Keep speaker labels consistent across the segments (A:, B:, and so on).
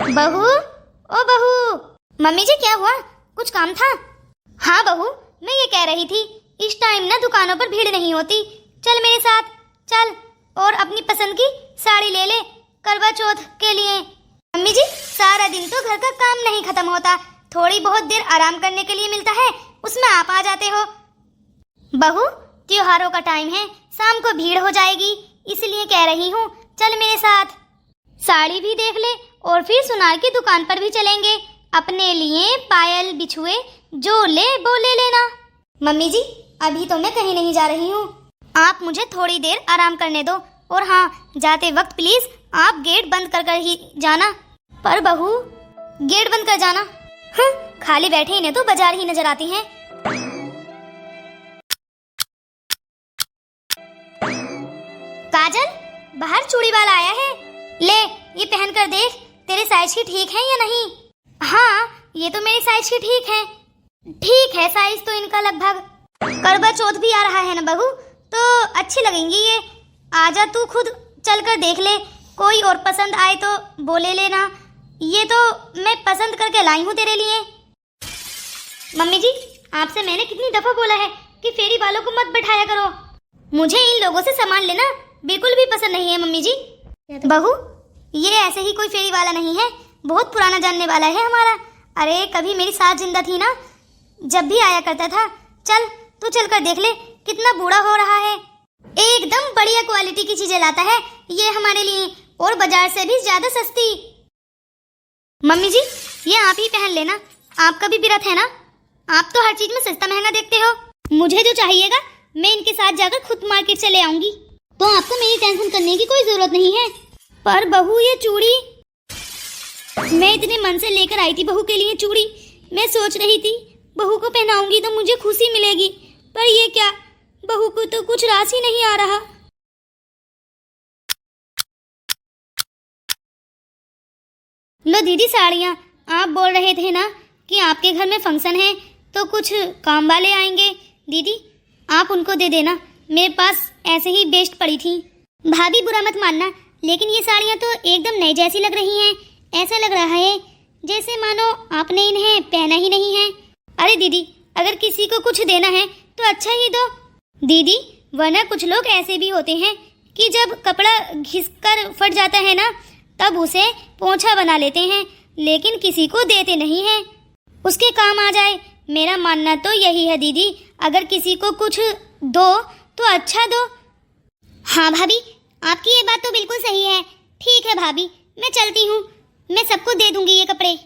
A: बहू, ओ बहू। मम्मी जी क्या हुआ, कुछ काम था? हाँ बहू, मैं ये कह रही थी इस टाइम ना दुकानों पर भीड़ नहीं होती, चल मेरे साथ चल और अपनी पसंद की साड़ी ले ले करवा चौथ के लिए। मम्मी जी सारा दिन तो घर का काम नहीं खत्म होता, थोड़ी बहुत देर आराम करने के लिए मिलता है, उसमें आप आ जाते हो। बहू त्योहारों का टाइम है, शाम को भीड़ हो जाएगी, इसलिए कह रही हूँ चल मेरे साथ, साड़ी भी देख ले और फिर सुनार की दुकान पर भी चलेंगे, अपने लिए पायल बिछुए जो ले वो ले लेना। मम्मी जी अभी तो मैं कहीं नहीं जा रही हूँ, आप मुझे थोड़ी देर आराम करने दो, और हाँ जाते वक्त प्लीज आप गेट बंद कर ही जाना। पर बहू गेट बंद कर जाना? हाँ, खाली बैठे इन्हें तो बाजार ही नजर आती हैं। काजल बाहर चूड़ी वाला आया है, ले ये पहन कर देख तेरे साइज की ठीक है या नहीं। हाँ ये तो मेरी साइज की ठीक है साइज तो इनका लगभग। करवा चौथ भी आ रहा है ना बहू, तो अच्छी लगेंगी ये, आजा तू खुद चल कर देख ले, कोई और पसंद आए तो वो ले लेना, ये तो मैं पसंद करके लाई हूँ तेरे लिए। मम्मी जी आपसे मैंने कितनी दफा बोला है कि फेरी वालों को मत बैठाया करो, मुझे इन लोगों से सामान लेना बिल्कुल भी पसंद नहीं है। मम्मी जी बहू ये ऐसे ही कोई फेरी वाला नहीं है, बहुत पुराना जानने वाला है हमारा, अरे कभी मेरी सास जिंदा थी ना जब भी आया करता था, चल तू चल कर देख ले कितना बूढ़ा हो रहा है, एकदम बढ़िया क्वालिटी की चीजें लाता है ये हमारे लिए, और बाजार से भी ज्यादा सस्ती। मम्मी जी ये आप ही पहन लेना, आपका भी व्रत है ना, आप तो हर चीज में सस्ता महंगा देखते हो, मुझे जो चाहिएगा मैं इनके साथ जाकर खुद मार्केट से ले आऊंगी, तो आपको मेरी टेंशन करने की कोई जरूरत नहीं है। पर बहू ये चूड़ी मैं इतने मन से लेकर आई थी, बहू के लिए चूड़ी, मैं सोच रही थी बहू को पहनाऊंगी तो मुझे खुशी मिलेगी, पर ये क्या, बहू को तो कुछ रास ही नहीं आ रहा। लो दीदी साड़ियाँ, आप बोल रहे थे ना कि आपके घर में फंक्शन है तो कुछ काम वाले आएंगे, दीदी आप उनको दे देना, मेरे पास ऐसे ही बेस्ट पड़ी थी। भाभी बुरा मत मानना, लेकिन ये साड़ियाँ तो एकदम नई जैसी लग रही हैं, ऐसा लग रहा है जैसे मानो आपने इन्हें पहना ही नहीं है। अरे दीदी अगर किसी को कुछ देना है तो अच्छा ही दो दीदी, वरना कुछ लोग ऐसे भी होते हैं कि जब कपड़ा घिसकर फट जाता है ना तब उसे पोंछा बना लेते हैं, लेकिन किसी को देते नहीं हैं, उसके काम आ जाए। मेरा मानना तो यही है दीदी, अगर किसी को कुछ दो तो अच्छा दो। हाँ भाभी आपकी ये बात तो बिल्कुल सही है, ठीक है भाभी मैं चलती हूँ, मैं सबको दे दूंगी ये कपड़े।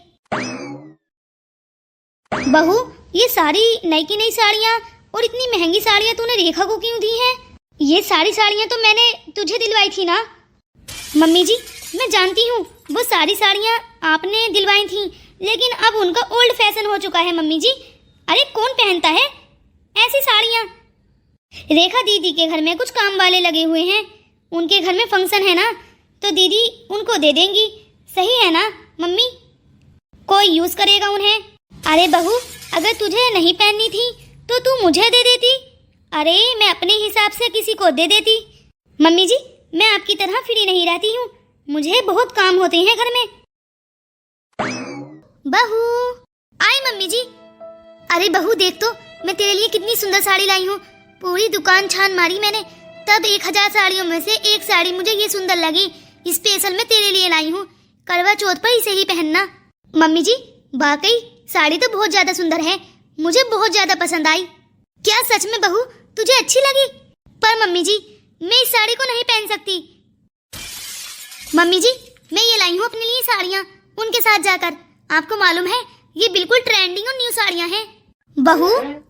A: बहू ये सारी नई की नई साड़ियाँ और इतनी महंगी साड़ियाँ तूने रेखा को क्यों दी हैं? ये सारी साड़ियाँ तो मैंने तुझे दिलवाई थी ना। मम्मी जी मैं जानती हूँ वो सारी साड़ियाँ आपने दिलवाई थी, लेकिन अब उनका ओल्ड फैशन हो चुका है मम्मी जी, अरे कौन पहनता है ऐसी साड़ियाँ। रेखा दीदी के घर में कुछ काम वाले लगे हुए हैं, उनके घर में फंक्शन है ना तो दीदी उनको दे देंगी, सही है ना मम्मी, कोई यूज करेगा उन्हें। अरे बहू अगर तुझे नहीं पहननी थी तो तू मुझे दे देती, अरे मैं अपने हिसाब से किसी को दे देती। मम्मी जी मैं आपकी तरह फ्री नहीं रहती हूँ, मुझे बहुत काम होते हैं घर में। बहू आई मम्मी जी। अरे बहू देख तो मैं तेरे लिए कितनी सुंदर साड़ी लाई हूँ, पूरी दुकान छान मारी मैंने, तब 1000 साड़ियों में से एक साड़ी मुझे ये सुंदर लगी, स्पेशल मैं तेरे लिए लाई हूँ, करवा चौथ पर इसे ही पहनना। मम्मी जी वाकई साड़ी तो बहुत ज्यादा सुंदर है, मुझे बहुत ज्यादा पसंद आई। क्या सच में बहू तुझे अच्छी लगी? पर मम्मी जी मैं इस साड़ी को नहीं पहन सकती। मम्मी जी मैं ये लाई हूँ अपने लिए साड़ियाँ उनके साथ जाकर, आपको मालूम है ये बिल्कुल ट्रेंडिंग और न्यू साड़ियाँ हैं। बहू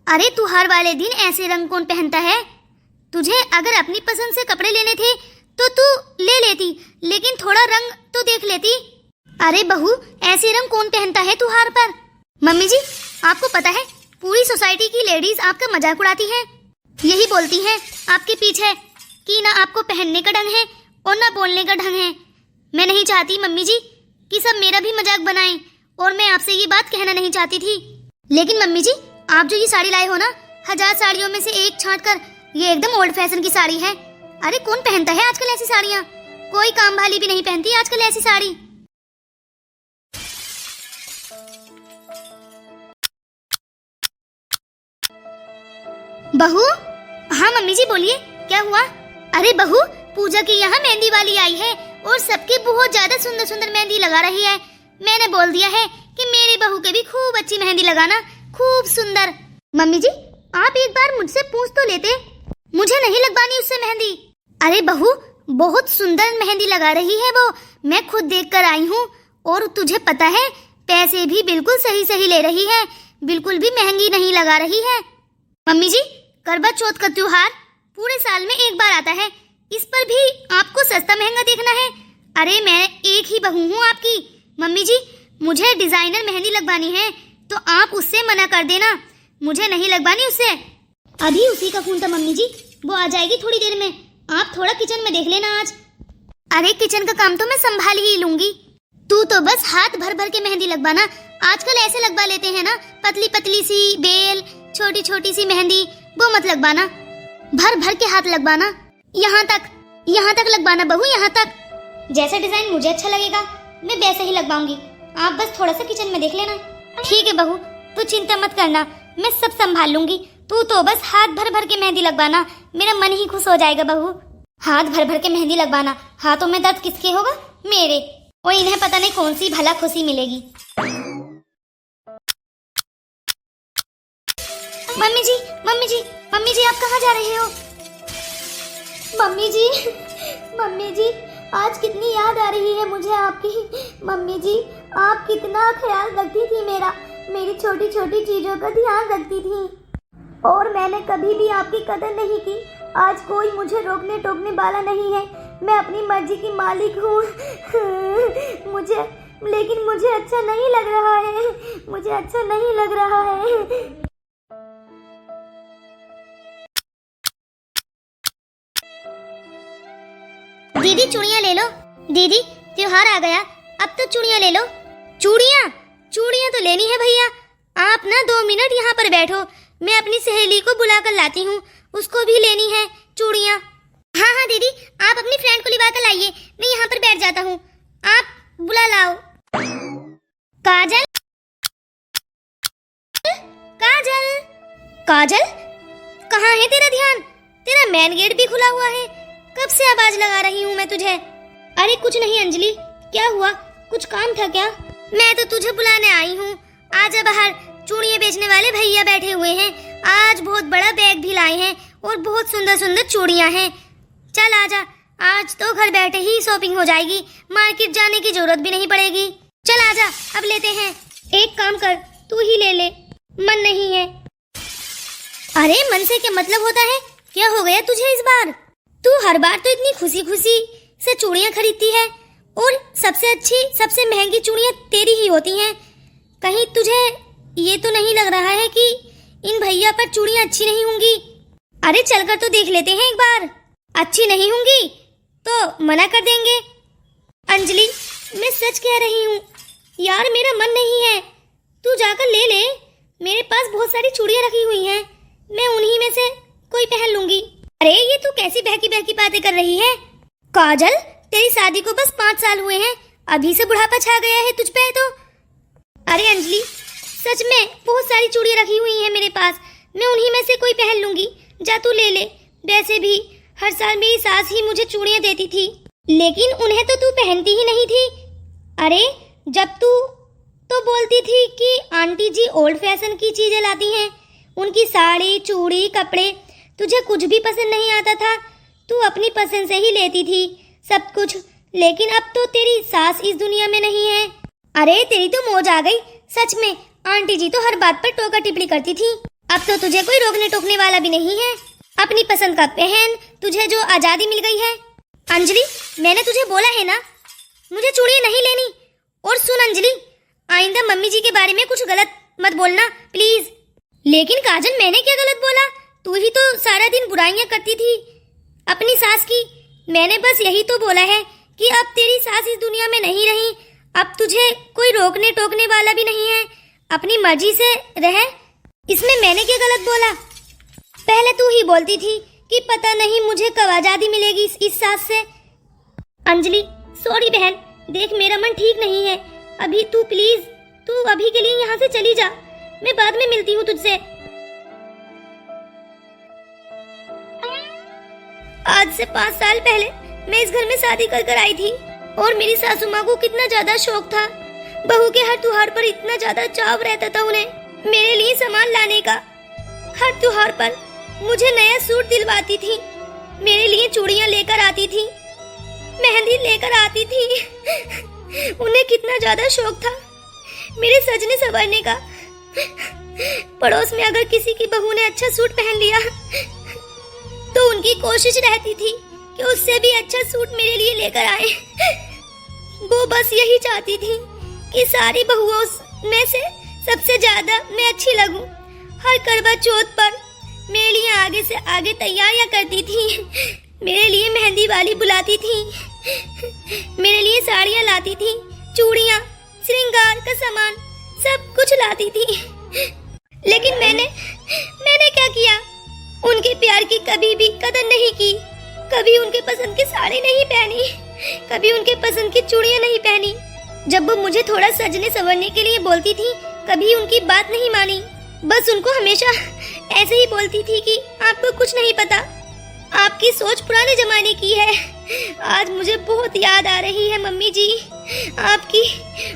A: अरे तू हर वाले दिन ऐसे रंग कौन पहनता है, तुझे अगर अपनी पसंद से कपड़े लेने थे तो तू ले लेती, लेकिन थोड़ा रंग तो देख लेती। अरे बहू ऐसे रंग कौन पहनता है त्योहार पर। मम्मी जी आपको पता है पूरी सोसाइटी की लेडीज आपका मजाक उड़ाती हैं, यही बोलती हैं आपके पीछे कि ना आपको पहनने का ढंग है और ना बोलने का ढंग है। मैं नहीं चाहती मम्मी जी कि सब मेरा भी मजाक बनाएं, और मैं आपसे ये बात कहना नहीं चाहती थी, लेकिन मम्मी जी आप जो ये साड़ी लाए हो ना 1000 साड़ियों में से एक छांट कर, ये एकदम ओल्ड फैशन की साड़ी है। अरे कौन पहनता है आजकल ऐसी साड़ियाँ, कोई काम वाली भी नहीं पहनती आजकल ऐसी साड़ी। बहू। हाँ मम्मी जी बोलिए, क्या हुआ? अरे बहू, पूजा के यहाँ मेहंदी वाली आई है और सबके बहुत ज्यादा सुंदर सुंदर मेहंदी लगा रही है। मैंने बोल दिया है कि मेरी बहू के भी खूब अच्छी मेहंदी लगाना, खूब सुंदर। मम्मी जी आप एक बार मुझसे पूछ तो लेते, मुझे नहीं लगवानी उससे मेहंदी। अरे बहू, बहुत सुंदर मेहंदी लगा रही है वो, मैं खुद देख कर आई हूँ। और तुझे पता है पैसे भी बिल्कुल सही सही ले रही है, बिल्कुल भी महंगी नहीं लगा रही है। मम्मी जी करवा चौथ का त्योहार पूरे साल में एक बार आता है, इस पर भी आपको सस्ता महंगा देखना है। अरे मैं एक ही बहू हूँ आपकी। मम्मी जी मुझे डिजाइनर मेहंदी लगवानी है तो आप उससे मना कर देना, मुझे नहीं लगवानी उससे। अभी उसी का फोन था मम्मी जी, वो आ जाएगी थोड़ी देर में, आप थोड़ा किचन में देख लेना आज। अरे किचन का काम तो मैं संभाल ही लूंगी, तू तो बस हाथ भर भर के मेहंदी लगवाना। आजकल ऐसे लगवा लेते हैं ना, पतली पतली सी बेल, छोटी छोटी सी मेहंदी, वो मत लगवाना, भर भर के हाथ लगवाना। यहाँ तक लगवाना बहू, यहाँ तक। जैसा डिजाइन मुझे अच्छा लगेगा मैं वैसे ही लगवाऊंगी, आप बस थोड़ा सा किचन में देख लेना। ठीक है बहू, तू चिंता मत करना, मैं सब संभाल लूंगी। तू तो बस हाथ भर भर के मेहंदी लगवाना, मेरा मन ही खुश हो जाएगा बहू। हाथ भर भर के मेहंदी लगवाना, हाथों में दर्द किसके होगा? मेरे। और इन्हें पता नहीं कौन सी भला खुशी मिलेगी। मम्मी जी, मम्मी जी, मम्मी जी आप कहाँ जा रहे हो? मम्मी जी आज कितनी याद आ रही है मुझे आपकी। मम्मी जी आप कितना ख्याल रखती थी मेरा, मेरी छोटी छोटी चीजों का ध्यान रखती थी और मैंने कभी भी आपकी कदर नहीं की। आज कोई मुझे रोकने टोकने वाला नहीं है, मैं अपनी मर्जी की मालिक हूँ। लेकिन मुझे अच्छा नहीं लग रहा है, मुझे अच्छा नहीं लग रहा है। दीदी चूड़ियाँ ले लो। दीदी त्योहार आ गया, अब तो चूड़ियाँ ले लो। चूड़ियाँ तो लेनी है भैया, आप ना 2 मिनट यहाँ पर बैठो, मैं अपनी सहेली को बुला कर लाती हूँ, उसको भी लेनी है चूड़ियाँ। हाँ दीदी आप अपनी फ्रेंड को लिवा कर लाइए, मैं यहाँ पर बैठ जाता हूँ, आप बुला लाओ। काजल, काजल, काजल कहाँ है तेरा ध्यान? तेरा मेन गेट भी खुला हुआ है, कब से आवाज लगा रही हूँ मैं तुझे। अरे कुछ नहीं अंजलि, क्या हुआ, कुछ काम था क्या? मैं तो तुझे बुलाने आई हूँ, आजा बाहर, चूड़ियाँ बेचने वाले भैया बैठे हुए हैं, आज बहुत बड़ा बैग भी लाए हैं और बहुत सुंदर सुंदर चूड़ियाँ हैं। चल आजा, आज तो घर बैठे ही शॉपिंग हो जाएगी, मार्केट जाने की जरूरत भी नहीं पड़ेगी। चल आजा अब लेते हैं। एक काम कर, तू ही ले ले, मन नहीं है। अरे मन से क्या मतलब होता है, क्या हो गया तुझे इस बार? तू हर बार तो इतनी खुशी खुशी से चूड़ियाँ खरीदती है और सबसे अच्छी सबसे महंगी चूड़ियाँ तेरी ही होती हैं। कहीं तुझे ये तो नहीं लग रहा है कि इन भैया पर चूड़ियाँ अच्छी नहीं होंगी? अरे चलकर तो देख लेते हैं एक बार, अच्छी नहीं होंगी तो मना कर देंगे। अंजलि मैं सच कह रही हूँ यार, मेरा मन नहीं है, तू जाकर ले ले, मेरे पास बहुत सारी चूड़ियाँ रखी हुई हैं, मैं उन्हीं में से कोई पहन लूंगी। अरे ये तू कैसी बहकी बहकी बातें कर रही है? काजल तेरी शादी को बस 5 साल हुए हैं, अभी से बुढ़ापा छा गया है तुझ पे तो। अरे अंजलि सच में बहुत सारी चूड़ियाँ रखी हुई हैं मेरे पास, मैं उन्हीं में से कोई पहन लूंगी, जा तू ले ले। वैसे भी हर साल मेरी सास ही मुझे चूड़ियाँ देती थी, लेकिन उन्हें तो तू पहनती ही नहीं थी। अरे जब तू तो बोलती थी कि आंटी जी ओल्ड फैशन की चीजें लाती हैं, उनकी साड़ी चूड़ी कपड़े, तुझे कुछ भी पसंद नहीं आता था, तू अपनी पसंद से ही लेती थी सब कुछ। लेकिन अब तो तेरी सास इस दुनिया में नहीं है। अरे तेरी तो मौज आ गई, सच में आंटी जी तो हर बात पर टोका टिप्पणी करती थी, अब तो तुझे कोई रोकने टोकने वाला भी नहीं है, अपनी पसंद का पहन, तुझे जो आजादी मिल गई है। अंजलि मैंने तुझे बोला है ना मुझे चूड़ियाँ नहीं लेनी। और सुन अंजलि, आइंदा मम्मी जी के बारे में कुछ गलत मत बोलना प्लीज। लेकिन काजल मैंने क्या गलत बोला, तू ही तो सारा दिन बुराइयां करती थी अपनी सास की। मैंने बस यही तो बोला है कि अब तेरी सास इस दुनिया में नहीं रही, अब तुझे कोई रोकने टोकने वाला भी नहीं है, अपनी मर्जी से रह। इसमें मैंने क्या गलत बोला? पहले तू ही बोलती थी कि पता नहीं मुझे कब आजादी मिलेगी इस सास से। अंजलि सॉरी बहन, देख मेरा मन ठीक नहीं है अभी, तू प्लीज तू अभी के लिए यहाँ से चली जा, मैं बाद में मिलती हूँ तुझसे। आज से 5 साल पहले मैं इस घर में शादी कर कर आई थी और मेरी सासू माँ को कितना ज्यादा शौक था। बहू के हर त्योहार पर इतना ज्यादा चाव रहता था उन्हें मेरे लिए सामान लाने का। हर त्योहार पर मुझे नया सूट दिलवाती थी, मेरे लिए चूड़ियाँ लेकर आती थी, मेहंदी लेकर आती थी। उन्हें कितना ज्यादा शौक था मेरे सजने संवरने का। पड़ोस में अगर किसी की बहू ने अच्छा सूट पहन लिया तो उनकी कोशिश रहती थी कि उससे भी अच्छा सूट मेरे लिए लेकर आए। वो बस यही चाहती थी कि सारी बहुओं में से सबसे ज्यादा मैं अच्छी लगूं। हर करवा चौथ पर मेरे लिए आगे से आगे तैयारियां करती थी, मेरे लिए मेहंदी वाली बुलाती थी, मेरे लिए साड़ियां लाती थी, चूड़ियां, श्रृंगार का सामान सब कुछ लाती थी। लेकिन मैंने क्या किया? उनके प्यार की कभी भी कदर नहीं की, कभी उनके पसंद की साड़ी नहीं पहनी, कभी उनके पसंद की चूड़ियां नहीं पहनी। जब वो मुझे थोड़ा सजने संवरने के लिए बोलती थी कभी उनकी बात नहीं मानी। बस उनको हमेशा ऐसे ही बोलती थी कि आपको कुछ नहीं पता, आपकी सोच पुराने जमाने की है। आज मुझे बहुत याद आ रही है मम्मी जी आपकी,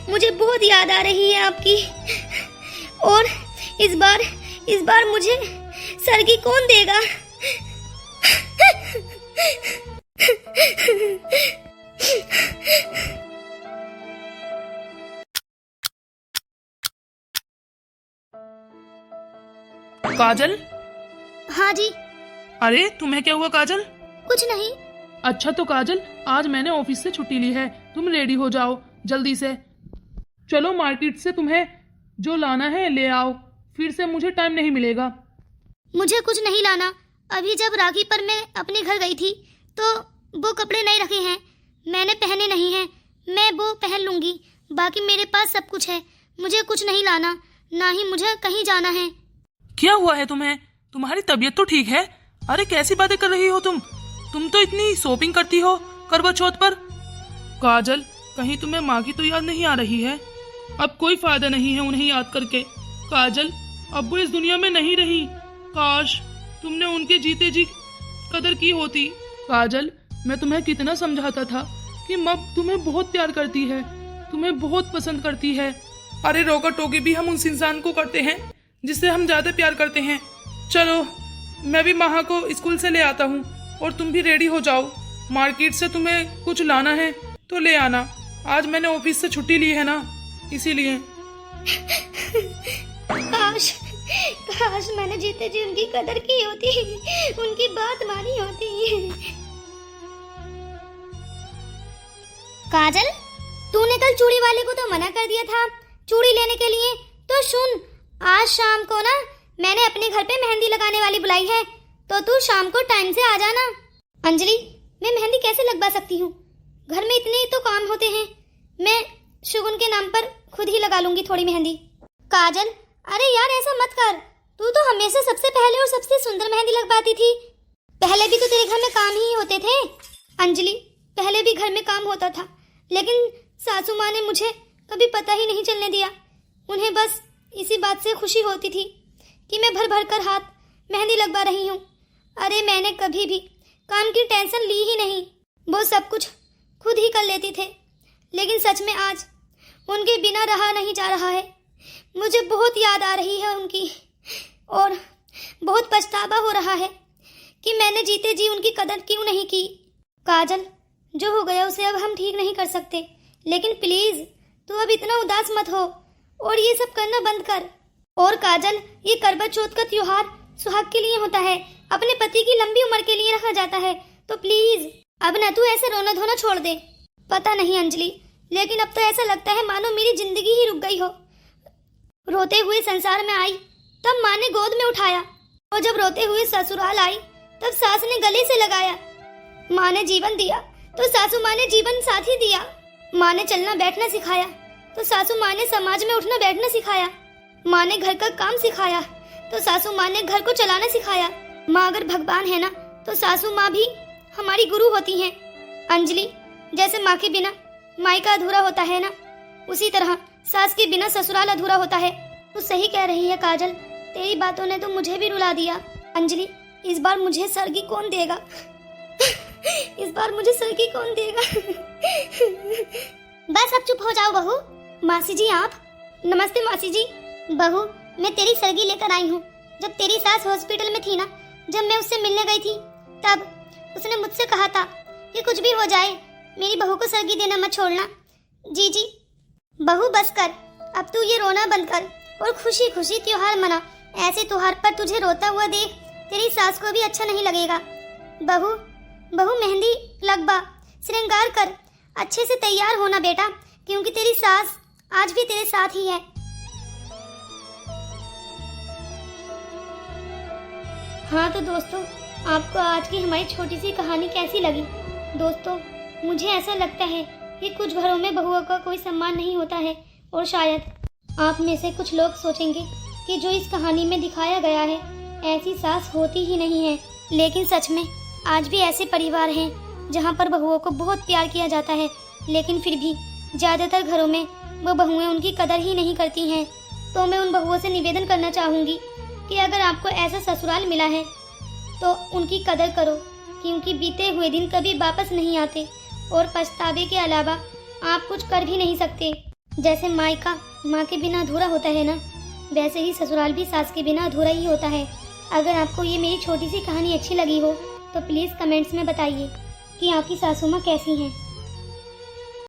A: मुझे बहुत याद आ रही है आपकी। और इस बार मुझे सरगी कौन देगा?
B: काजल।
A: हाँ जी।
B: अरे तुम्हें क्या हुआ काजल?
A: कुछ नहीं।
B: अच्छा तो काजल, आज मैंने ऑफिस से छुट्टी ली है, तुम रेडी हो जाओ जल्दी से। चलो मार्केट से तुम्हें जो लाना है ले आओ, फिर से मुझे टाइम नहीं मिलेगा।
A: मुझे कुछ नहीं लाना। अभी जब राखी पर मैं अपने घर गई थी तो वो कपड़े नहीं रखे हैं, मैंने पहने नहीं हैं, मैं वो पहन लूंगी। बाकी मेरे पास सब कुछ है, मुझे कुछ नहीं लाना, ना ही मुझे कहीं जाना है।
B: क्या हुआ है तुम्हें? तुम्हारी तबीयत तो ठीक है? अरे कैसी बातें कर रही हो तुम तो इतनी शॉपिंग करती हो करवा चौथ पर। काजल, कहीं तुम्हें माँ की तो याद नहीं आ रही है? अब कोई फायदा नहीं है उन्हें याद करके। काजल, अब वो इस दुनिया में नहीं रही, काश तुमने उनके जीते जी कदर की होती। काजल, मैं तुम्हें कितना समझाता था कि माँ तुम्हें बहुत प्यार करती है, तुम्हें बहुत पसंद करती है। अरे रोका टोकी भी हम उस इंसान को करते हैं जिससे हम ज्यादा प्यार करते हैं। चलो मैं भी माँ को स्कूल से ले आता हूँ और तुम भी रेडी हो जाओ। मार्केट से तुम्हें कुछ लाना है तो ले आना, आज मैंने ऑफिस से छुट्टी ली है ना, इसीलिए।
A: काश मैंने जीते जी उनकी कदर की होती, उनकी बात मानी होती। काजल, तूने कल चूड़ी वाले को तो मना कर दिया था चूड़ी लेने के लिए, तो सुन, आज शाम को ना मैंने अपने घर पे मेहंदी लगाने वाली बुलाई है, तो तू शाम को टाइम से आ जाना। अंजलि, मैं मेहंदी कैसे लगवा सकती हूँ? घर में इतने तो काम होते हैं, मैं शुगुन के नाम पर खुद ही लगा लूंगी थोड़ी मेहंदी। काजल, अरे यार ऐसा मत कर, तू तो हमेशा सबसे पहले और सबसे सुंदर मेहंदी लगवाती थी। पहले भी तो तेरे घर में काम ही होते थे। अंजलि, पहले भी घर में काम होता था, लेकिन सासू माँ ने मुझे कभी पता ही नहीं चलने दिया। उन्हें बस इसी बात से खुशी होती थी कि मैं भर भर कर हाथ मेहंदी लगवा रही हूँ। अरे मैंने कभी भी काम की टेंशन ली ही नहीं, वो सब कुछ खुद ही कर लेती थे। लेकिन सच में आज उनके बिना रहा नहीं जा रहा है। मुझे बहुत याद आ रही है उनकी, और बहुत पछतावा हो रहा है कि मैंने जीते जी उनकी कदर क्यों नहीं की। काजल, जो हो गया उसे अब हम ठीक नहीं कर सकते, लेकिन प्लीज तू अब इतना उदास मत हो और ये सब करना बंद कर। और काजल, ये करवा चौथ का त्योहार सुहाग के लिए होता है, अपने पति की लंबी उम्र के लिए रखा जाता है, तो प्लीज अब ना तू ऐसे रोना धोना छोड़ दे। पता नहीं अंजलि, लेकिन अब तो ऐसा लगता है मानो मेरी जिंदगी ही रुक गई हो। रोते हुए संसार में आई तब माँ ने गोद में उठाया, और जब रोते हुए ससुराल आई तब सास ने गले से लगाया। माँ ने जीवन दिया तो सासू माँ ने जीवन साथी दिया। माँ ने चलना बैठना सिखाया तो सासू माँ ने समाज में उठना बैठना सिखाया। माँ ने घर का काम सिखाया तो सासू माँ ने घर को चलाना सिखाया। माँ अगर भगवान है ना, तो सासू माँ भी हमारी गुरु होती हैं। अंजलि, जैसे माँ के बिना मायका अधूरा होता है ना, उसी तरह सास के बिना ससुराल अधूरा होता है। तू सही कह रही है काजल, तेरी बातों ने तो मुझे भी रुला दिया। अंजलि, इस बार मुझे सरगी कौन देगा? इस बार मुझे सरगी कौन देगा? बस अब चुप हो जाओ बहू। मासी जी आप? नमस्ते मासी जी। बहू मैं तेरी सरगी लेकर आई हूँ। जब तेरी सास हॉस्पिटल में थी ना, जब मैं उससे मिलने गई थी, तब उसने मुझसे कहा था कि कुछ भी हो जाए मेरी बहू को सरगी देना मत छोड़ना। जी जी। बहू बस कर, अब तू ये रोना बंद कर और खुशी खुशी त्योहार मना। ऐसे त्योहार पर तुझे रोता हुआ देख तेरी सास को भी अच्छा नहीं लगेगा। बहू बहू मेहंदी लगवा, श्रृंगार कर, अच्छे से तैयार होना बेटा, क्योंकि तेरी सास आज भी तेरे साथ ही है। हाँ तो दोस्तों, आपको आज की हमारी छोटी सी कहानी कैसी लगी? दोस्तों मुझे ऐसा लगता है कि कुछ घरों में बहुओं का कोई सम्मान नहीं होता है, और शायद आप में से कुछ लोग सोचेंगे कि जो इस कहानी में दिखाया गया है ऐसी सास होती ही नहीं है। लेकिन सच में आज भी ऐसे परिवार हैं जहाँ पर बहुओं को बहुत प्यार किया जाता है, लेकिन फिर भी ज़्यादातर घरों में वो बहुएं उनकी कदर ही नहीं करती हैं। तो मैं उन बहुओं से निवेदन करना चाहूँगी कि अगर आपको ऐसा ससुराल मिला है तो उनकी कदर करो, क्योंकि बीते हुए दिन कभी वापस नहीं आते और पछतावे के अलावा आप कुछ कर भी नहीं सकते। जैसे मायका माँ के बिना अधूरा होता है ना, वैसे ही ससुराल भी सास के बिना अधूरा ही होता है। अगर आपको ये मेरी छोटी सी कहानी अच्छी लगी हो तो प्लीज़ कमेंट्स में बताइए कि आपकी सासू माँ कैसी हैं।